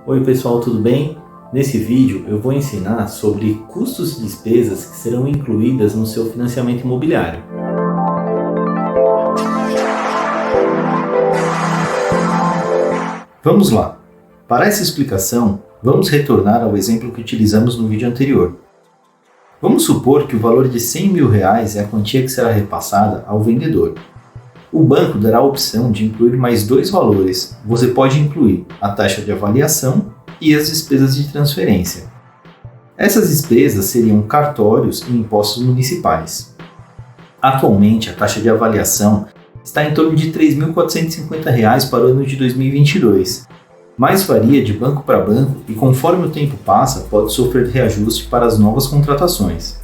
Oi pessoal, tudo bem? Nesse vídeo eu vou ensinar sobre custos e despesas que serão incluídas no seu financiamento imobiliário. Vamos lá! Para essa explicação, vamos retornar ao exemplo que utilizamos no vídeo anterior. Vamos supor que o valor de R$100 mil é a quantia que será repassada ao vendedor. O banco dará a opção de incluir mais dois valores. Você pode incluir a taxa de avaliação e as despesas de transferência. Essas despesas seriam cartórios e impostos municipais. Atualmente, a taxa de avaliação está em torno de R$ 3.450 para o ano de 2022, mas varia de banco para banco e conforme o tempo passa, pode sofrer reajuste para as novas contratações.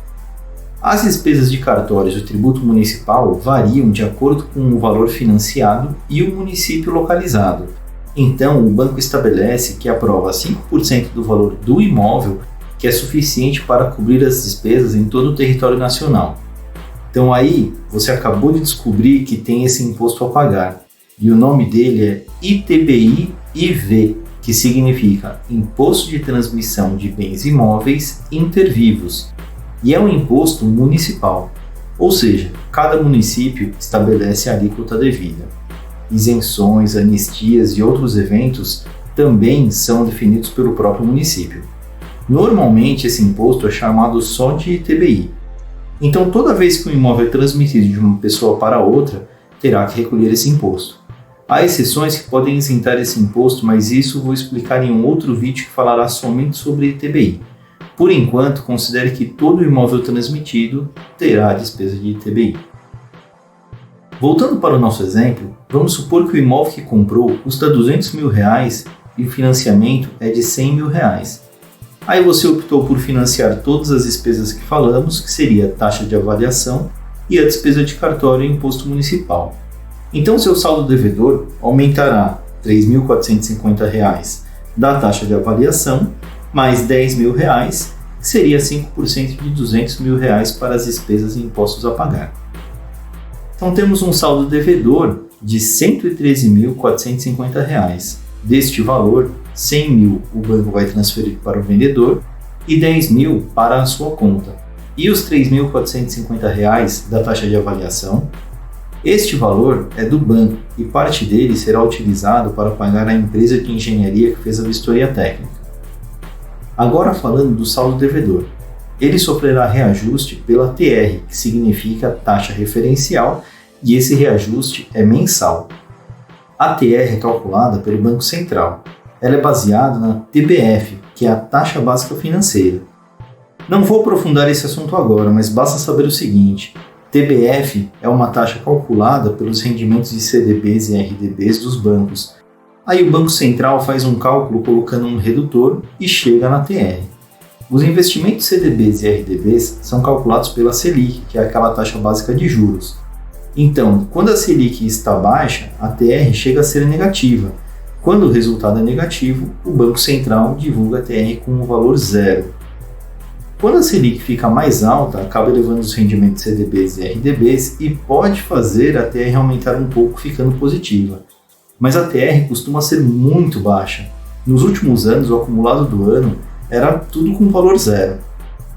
As despesas de cartórios do tributo municipal variam de acordo com o valor financiado e o município localizado. Então, o banco estabelece que aprova 5% do valor do imóvel, que é suficiente para cobrir as despesas em todo o território nacional. Então aí, você acabou de descobrir que tem esse imposto a pagar. E o nome dele é ITBI-IV, que significa Imposto de Transmissão de Bens Imóveis Intervivos. E é um imposto municipal, ou seja, cada município estabelece a alíquota devida. Isenções, anistias e outros eventos também são definidos pelo próprio município. Normalmente esse imposto é chamado só de ITBI. Então toda vez que um imóvel é transmitido de uma pessoa para outra, terá que recolher esse imposto. Há exceções que podem isentar esse imposto, mas isso vou explicar em um outro vídeo que falará somente sobre ITBI. Por enquanto, considere que todo imóvel transmitido terá a despesa de ITBI. Voltando para o nosso exemplo, vamos supor que o imóvel que comprou custa R$200 mil e o financiamento é de R$100 mil. Aí você optou por financiar todas as despesas que falamos, que seria a taxa de avaliação e a despesa de cartório e imposto municipal. Então seu saldo devedor aumentará R$ 3.450 da taxa de avaliação mais R$10 mil, que seria 5% de R$200 mil para as despesas e impostos a pagar. Então temos um saldo devedor de R$ 113.450. Deste valor, R$ 100 mil o banco vai transferir para o vendedor e R$ 10 mil para a sua conta. E os R$ 3.450 da taxa de avaliação? Este valor é do banco e parte dele será utilizado para pagar a empresa de engenharia que fez a vistoria técnica. Agora falando do saldo devedor, ele sofrerá reajuste pela TR, que significa taxa referencial, e esse reajuste é mensal. A TR é calculada pelo Banco Central. Ela é baseada na TBF, que é a taxa básica financeira. Não vou aprofundar esse assunto agora, mas basta saber o seguinte: TBF é uma taxa calculada pelos rendimentos de CDBs e RDBs dos bancos. Aí o Banco Central faz um cálculo colocando um redutor e chega na TR. Os investimentos CDBs e RDBs são calculados pela Selic, que é aquela taxa básica de juros. Então, quando a Selic está baixa, a TR chega a ser negativa. Quando o resultado é negativo, o Banco Central divulga a TR com um valor zero. Quando a Selic fica mais alta, acaba elevando os rendimentos CDBs e RDBs e pode fazer a TR aumentar um pouco, ficando positiva. Mas a TR costuma ser muito baixa. Nos últimos anos, o acumulado do ano era tudo com valor zero.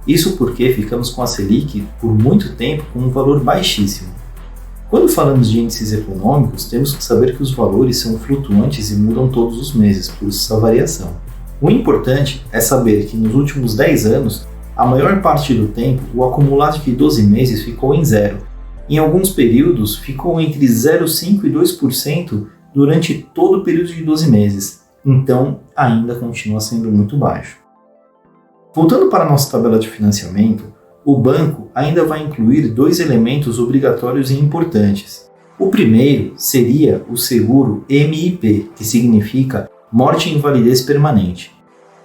Isso porque ficamos com a Selic por muito tempo com um valor baixíssimo. Quando falamos de índices econômicos, temos que saber que os valores são flutuantes e mudam todos os meses, por essa variação. O importante é saber que nos últimos 10 anos, a maior parte do tempo, o acumulado de 12 meses ficou em zero. Em alguns períodos, ficou entre 0,5% e 2% durante todo o período de 12 meses. Então, ainda continua sendo muito baixo. Voltando para a nossa tabela de financiamento, o banco ainda vai incluir dois elementos obrigatórios e importantes. O primeiro seria o seguro MIP, que significa Morte e Invalidez Permanente.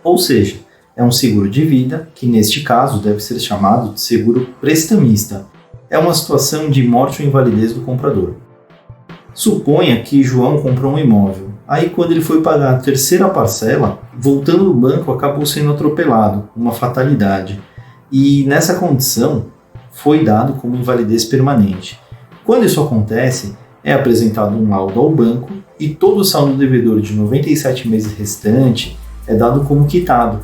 Ou seja, é um seguro de vida, que neste caso deve ser chamado de seguro prestamista. É uma situação de morte ou invalidez do comprador. Suponha que João comprou um imóvel. Aí quando ele foi pagar a terceira parcela, voltando do banco acabou sendo atropelado, uma fatalidade. E nessa condição foi dado como invalidez permanente. Quando isso acontece, é apresentado um laudo ao banco e todo o saldo devedor de 97 meses restante é dado como quitado.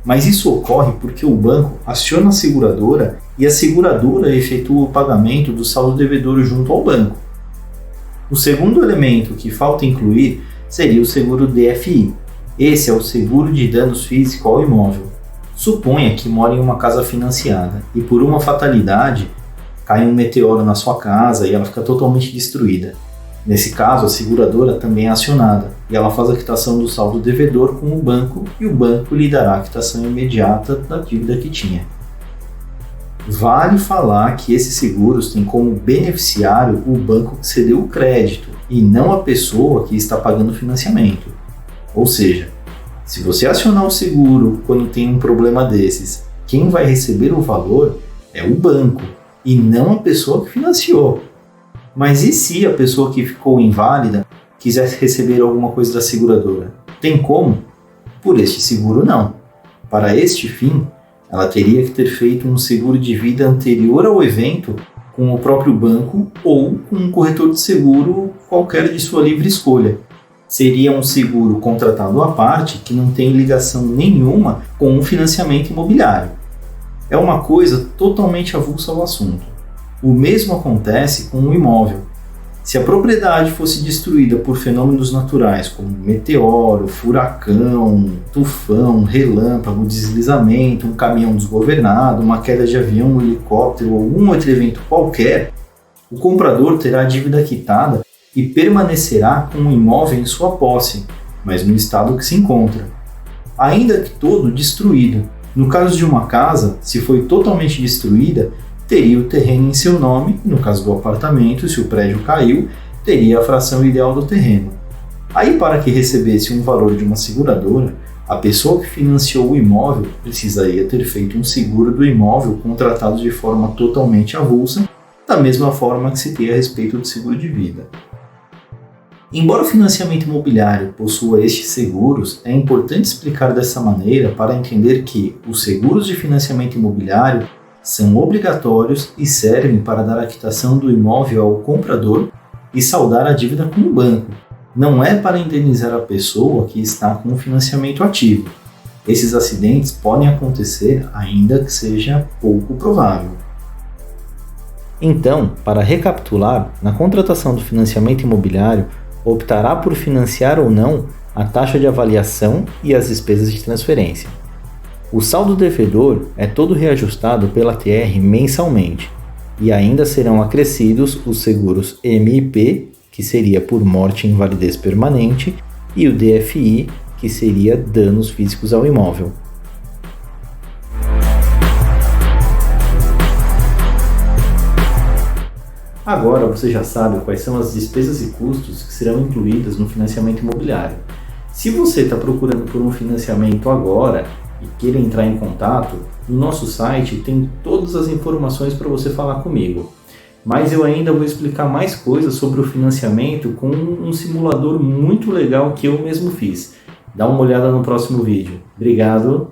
Mas isso ocorre porque o banco aciona a seguradora e a seguradora efetua o pagamento do saldo devedor junto ao banco. O segundo elemento que falta incluir seria o seguro DFI. Esse é o seguro de danos físicos ao imóvel. Suponha que mora em uma casa financiada e por uma fatalidade cai um meteoro na sua casa e ela fica totalmente destruída. Nesse caso, a seguradora também é acionada e ela faz a quitação do saldo devedor com o banco e o banco lhe dará a quitação imediata da dívida que tinha. Vale falar que esses seguros têm como beneficiário o banco que cedeu o crédito e não a pessoa que está pagando o financiamento. Ou seja, se você acionar o seguro quando tem um problema desses, quem vai receber o valor é o banco e não a pessoa que financiou. Mas e se a pessoa que ficou inválida quisesse receber alguma coisa da seguradora? Tem como? Por este seguro não. Para este fim, ela teria que ter feito um seguro de vida anterior ao evento com o próprio banco ou com um corretor de seguro qualquer de sua livre escolha. Seria um seguro contratado à parte que não tem ligação nenhuma com o financiamento imobiliário. É uma coisa totalmente avulsa ao assunto. O mesmo acontece com o imóvel. Se a propriedade fosse destruída por fenômenos naturais como meteoro, furacão, tufão, relâmpago, deslizamento, um caminhão desgovernado, uma queda de avião, um helicóptero ou algum outro evento qualquer, o comprador terá a dívida quitada e permanecerá com o imóvel em sua posse, mas no estado que se encontra, ainda que todo destruído. No caso de uma casa, se foi totalmente destruída, teria o terreno em seu nome, e no caso do apartamento, se o prédio caiu, teria a fração ideal do terreno. Aí, para que recebesse um valor de uma seguradora, a pessoa que financiou o imóvel precisaria ter feito um seguro do imóvel contratado de forma totalmente avulsa, da mesma forma que se tem a respeito do seguro de vida. Embora o financiamento imobiliário possua estes seguros, é importante explicar dessa maneira para entender que os seguros de financiamento imobiliário são obrigatórios e servem para dar a quitação do imóvel ao comprador e saldar a dívida com o banco. Não é para indenizar a pessoa que está com o financiamento ativo. Esses acidentes podem acontecer ainda que seja pouco provável. Então, para recapitular, na contratação do financiamento imobiliário, optará por financiar ou não a taxa de avaliação e as despesas de transferência. O saldo devedor é todo reajustado pela TR mensalmente e ainda serão acrescidos os seguros MIP, que seria por morte e invalidez permanente, e o DFI, que seria danos físicos ao imóvel. Agora você já sabe quais são as despesas e custos que serão incluídas no financiamento imobiliário. Se você está procurando por um financiamento agora e queira entrar em contato, no nosso site tem todas as informações para você falar comigo. Mas eu ainda vou explicar mais coisas sobre o financiamento com um simulador muito legal que eu mesmo fiz. Dá uma olhada no próximo vídeo. Obrigado!